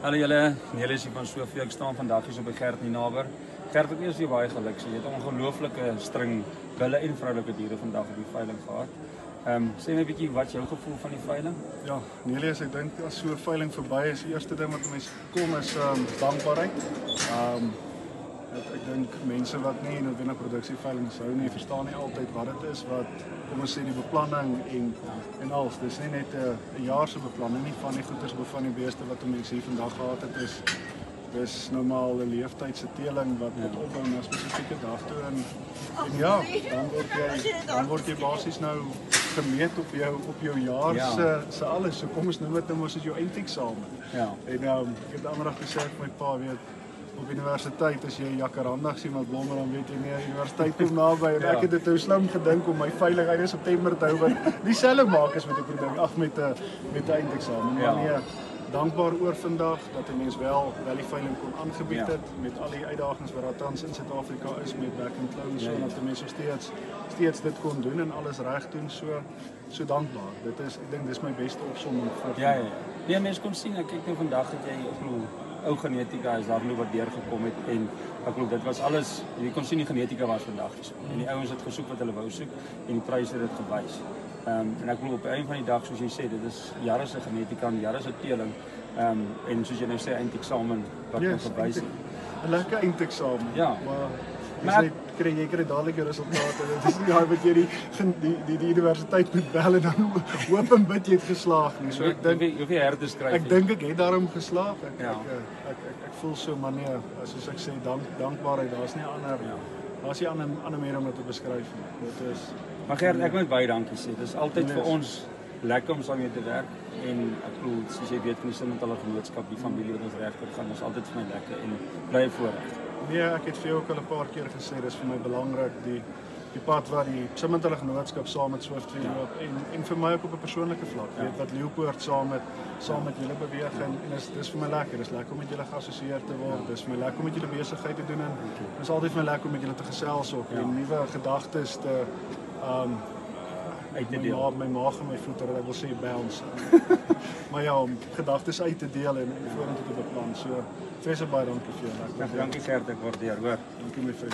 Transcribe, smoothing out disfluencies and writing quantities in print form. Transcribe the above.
Hallo julle, Nelis hier van Sofie. Ek staan vandag hier so by Gert Ninaber. Gert het eers weer baie geluk. Jy het 'n ongelooflike string bulle en vroulike diere vandag op die veiling gehad. Sê my 'n bietjie wat jou gevoel van die veiling? Ja, Nelis, ek dink as so 'n veiling verby is, die eerste ding wat mense kom is dankbaarheid. Ek dink mense wat nie noodwendig produksieveilings hou nie, verstaan nie altyd wat dit is wat kom ons sê die beplanning en alles. Dis nie net 'n jaar se beplanning nie van die goeders van die beeste wat mense hier vandag gehad het is. Dis normaal 'n leeftydse teeling wat opbou na 'n spesifieke dag toe en ja, dan word jy basies nou gemeet op jou jaar se alles. So kom ons noem dit nou mos as jou eindeksamen. Ja. En ek het aandag gesê vir my pa, weet op universiteit as jy Jacaranda sien wat blommer dan weet jy nie universiteit kom naby en ek het dit nou slim gedink om my veiling einde September te hou wat dieselfde maak as met 'n produk met 'n eindeksamen. Maar nee, dankbaar oor vandag dat 'n mens wel die veiling kon aangebied het met al die uitdagings wat daar tans in Suid-Afrika is met back and close sodat die mense steeds dit kon doen en alles reg doen, so dankbaar. Ek dink dis my beste opsomming vir Ja, mense kon sien, ek kyk nou vandag het jy ou genetika is daar nou wat deurgekom het en ek glo dit was alles, jy kon sien die genetika was vandag so. En die ouens het gesoek wat hulle wou soek en die pryse het dit gewys. En ek glo op 'n einde van die dag soos jy sê, dit is jare se genetika en jare se teeling. En soos jy nou sê eindeksamen wat nog gewys het. 'n lekker eindeksamen. Ja. Maar jy kry dadelik die resultate. Dit is nie wat jy die universiteit moet bel en dan hoop en bid jy het geslaag nie. So ek dink hoeveel herde skryf jy? Ek dink ek het daarom geslaag. Ek voel so maar nee, soos ek sê dankbaarheid. Daar's nie ander manier om dit te beskryf nie. Dit is Maar Gert, ek moet baie dankie sê. Dit is altyd vir ons lekker om saam mee te werk en ek glo soos jy weet van die Simmentale Genootskap, die familie wat ons regter gaan, is altyd vir my lekker en bly voorreg. Nee, ek het vir jou ook al 'n paar keer gesê, dis vir my belangrik die pad wat die Simmentale Genootskap saam met Swift loop en vir my ook op 'n persoonlike vlak, weet wat Leeupoort saam met julle beweeg en dis vir my lekker. Dis lekker om met julle geassosieer te word. Dis vir my lekker om met julle besigheid te doen en dis altyd vir my lekker om met julle te gesels ook en nuwe gedagtes te uit te deel. My maag en my voete, ek wil sê bounce. Maar ja, om gedagtes uit te deel en vorentoe te beplan. So, baie dankie vir jou. Dankie Gert, ek waardeer, hoor. Dankie my vriend.